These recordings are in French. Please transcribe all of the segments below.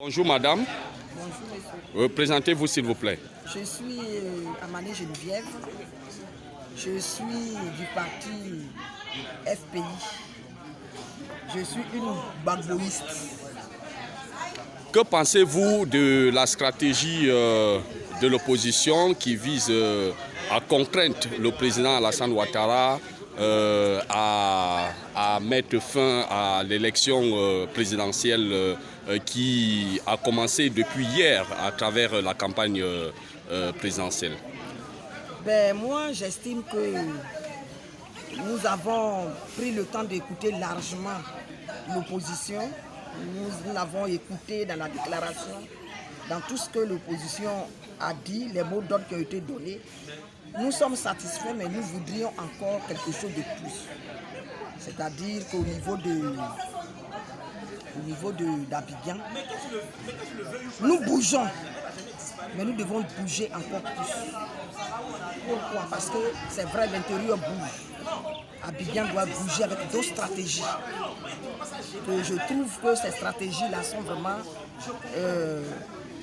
Bonjour madame. Bonjour monsieur. Présentez-vous s'il vous plaît. Je suis Amané Geneviève. Je suis du parti FPI. Je suis une bagboïste. Que pensez-vous de la stratégie de l'opposition qui vise à contraindre le président Alassane Ouattara à mettre fin à l'élection présidentielle qui a commencé depuis hier à travers la campagne présidentielle? Moi, j'estime que nous avons pris le temps d'écouter largement l'opposition. Nous l'avons écouté dans la déclaration, dans tout ce que l'opposition a dit, les mots d'ordre qui ont été donnés. Nous sommes satisfaits, mais nous voudrions encore quelque chose de plus. C'est-à-dire qu'au niveau d'Abidjan, nous bougeons, mais nous devons bouger encore plus. Pourquoi? Parce que c'est vrai, l'intérieur bouge. Abidjan doit bouger avec d'autres stratégies. Et je trouve que ces stratégies-là sont vraiment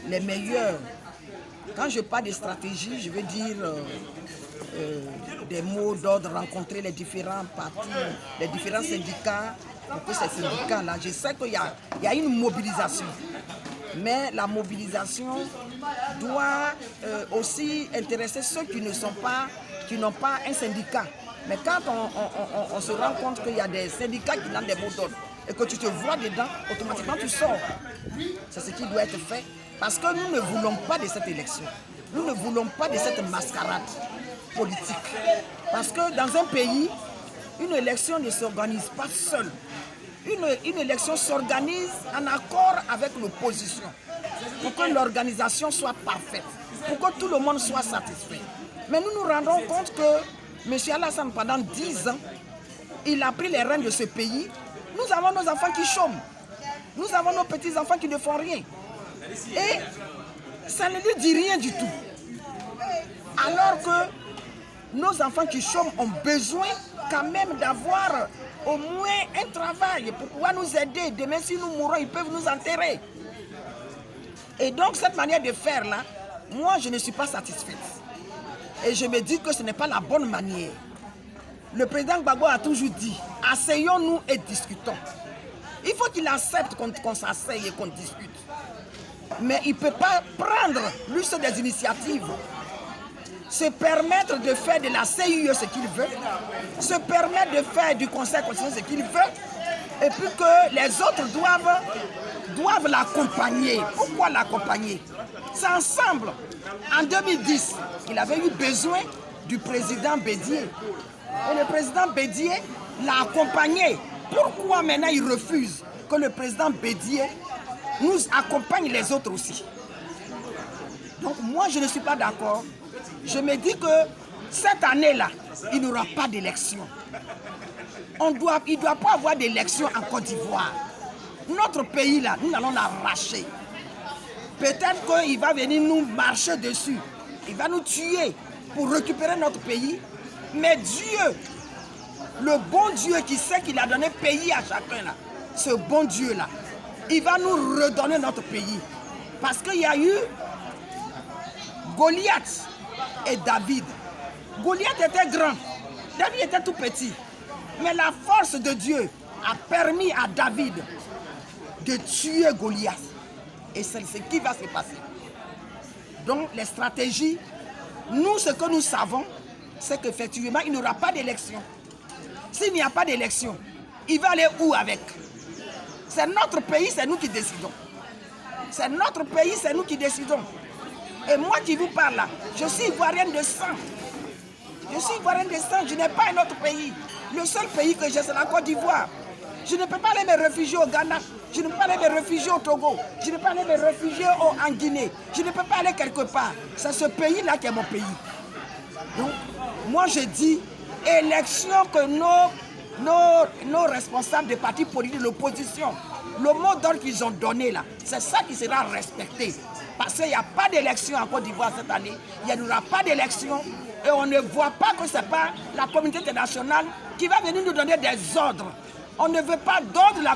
les meilleures. Quand je parle de stratégie, je veux dire des mots d'ordre, rencontrer les différents partis, les différents syndicats, pour que ces syndicats-là, je sais qu'il y a une mobilisation. Mais la mobilisation doit aussi intéresser ceux qui n'ont pas un syndicat. Mais quand on se rend compte qu'il y a des syndicats qui donnent des mots d'ordre et que tu te vois dedans, automatiquement tu sors. C'est ce qui doit être fait. Parce que nous ne voulons pas de cette élection. Nous ne voulons pas de cette mascarade politique. Parce que dans un pays, une élection ne s'organise pas seule. Une élection s'organise en accord avec l'opposition. Pour que l'organisation soit parfaite. Pour que tout le monde soit satisfait. Mais nous nous rendons compte que M. Alassane, pendant 10 ans, il a pris les rênes de ce pays. Nous avons nos enfants qui chôment. Nous avons nos petits-enfants qui ne font rien. Et ça ne lui dit rien du tout. Alors que nos enfants qui chôment ont besoin quand même d'avoir au moins un travail pour pouvoir nous aider. Demain, si nous mourons, ils peuvent nous enterrer. Et donc, cette manière de faire là, moi, je ne suis pas satisfaite. Et je me dis que ce n'est pas la bonne manière. Le président Gbagbo a toujours dit, asseyons-nous et discutons. Il faut qu'il accepte qu'on s'asseye et qu'on discute. Mais il ne peut pas prendre, lui, des initiatives, se permettre de faire de la CIE ce qu'il veut, se permettre de faire du Conseil constitutionnel ce qu'il veut, et puis que les autres doivent l'accompagner. Pourquoi l'accompagner? C'est ensemble. En 2010, il avait eu besoin du président Bédié. Et le président Bédié l'a accompagné. Pourquoi maintenant il refuse que le président Bédié nous accompagne les autres aussi? Donc moi je ne suis pas d'accord. Je me dis que cette année-là, il n'y aura pas d'élection. Il ne doit pas avoir d'élection en Côte d'Ivoire. Notre pays là, nous allons l'arracher. Peut-être qu'il va venir nous marcher dessus. Il va nous tuer pour récupérer notre pays. Mais Dieu, le bon Dieu qui sait qu'il a donné pays à chacun là, ce bon Dieu là, il va nous redonner notre pays. Parce qu'il y a eu Goliath et David. Goliath était grand, David était tout petit. Mais la force de Dieu a permis à David de tuer Goliath. Et c'est ce qui va se passer. Donc les stratégies, nous ce que nous savons, c'est qu'effectivement il n'y aura pas d'élection. S'il n'y a pas d'élection, il va aller où avec? C'est notre pays, c'est nous qui décidons. C'est notre pays, c'est nous qui décidons. Et moi qui vous parle là, je suis ivoirienne de sang. Je suis ivoirienne de sang, je n'ai pas un autre pays. Le seul pays que j'ai, c'est la Côte d'Ivoire. Je ne peux pas aller me réfugier au Ghana. Je ne peux pas aller me réfugier au Togo. Je ne peux pas aller me réfugier en Guinée. Je ne peux pas aller quelque part. C'est ce pays-là qui est mon pays. Donc, moi je dis, élection que nos responsables des partis politiques de l'opposition, le mot d'ordre qu'ils ont donné là, c'est ça qui sera respecté. Parce qu'il n'y a pas d'élection en Côte d'Ivoire cette année. Il n'y aura pas d'élection. Et on ne voit pas que ce n'est pas la communauté internationale qui va venir nous donner des ordres. On ne veut pas d'ordre de la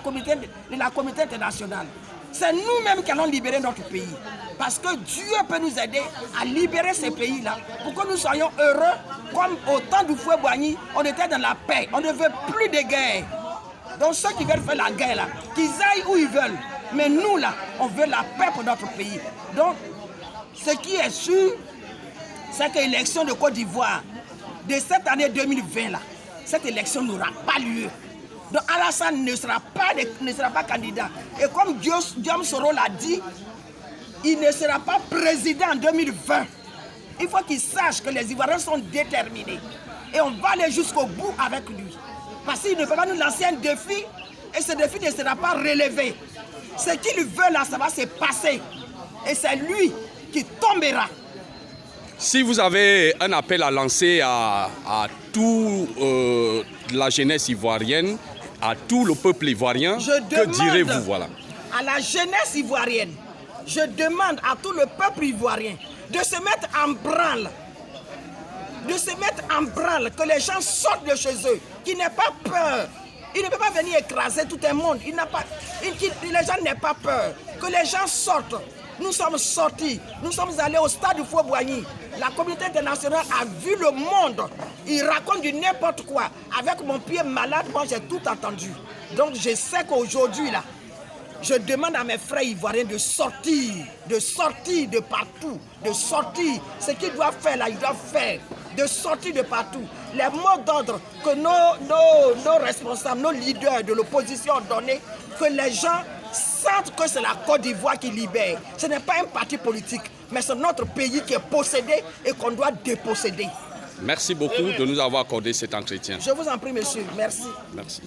communauté internationale. C'est nous-mêmes qui allons libérer notre pays. Parce que Dieu peut nous aider à libérer ces pays-là pour que nous soyons heureux. Comme au temps du fouet Boigny, on était dans la paix. On ne veut plus de guerre. Donc ceux qui veulent faire la guerre, là, qu'ils aillent où ils veulent. Mais nous, là, on veut la paix pour notre pays. Donc, ce qui est sûr, c'est que l'élection de Côte d'Ivoire de cette année 2020, là, cette élection n'aura pas lieu. Donc Alassane ne sera pas candidat. Et comme Guillaume Soro l'a dit, il ne sera pas président en 2020. Il faut qu'il sache que les Ivoiriens sont déterminés. Et on va aller jusqu'au bout avec lui. Parce qu'il ne peut pas nous lancer un défi et ce défi ne sera pas relevé. Ce qu'il veut là, ça va se passer. Et c'est lui qui tombera. Si vous avez un appel à lancer à toute la jeunesse ivoirienne, à tout le peuple ivoirien, que direz-vous, voilà? À la jeunesse ivoirienne, je demande à tout le peuple ivoirien de se mettre en branle. De se mettre en branle, que les gens sortent de chez eux, qu'ils n'aient pas peur. Il ne peut pas venir écraser tout un monde. Les gens n'aient pas peur. Que les gens sortent. Nous sommes sortis. Nous sommes allés au stade du Fouet-Boigny. La communauté internationale a vu le monde. Ils racontent du n'importe quoi. Avec mon pied malade, moi j'ai tout entendu. Donc je sais qu'aujourd'hui, là, je demande à mes frères ivoiriens de sortir de partout, de sortir. Ce qu'ils doivent faire là, ils doivent faire. De sortir de partout. Les mots d'ordre que nos responsables, nos leaders de l'opposition ont donné, que les gens sentent que c'est la Côte d'Ivoire qui libère. Ce n'est pas un parti politique, mais c'est notre pays qui est possédé et qu'on doit déposséder. Merci beaucoup de nous avoir accordé cet entretien. Je vous en prie, monsieur. Merci. Merci.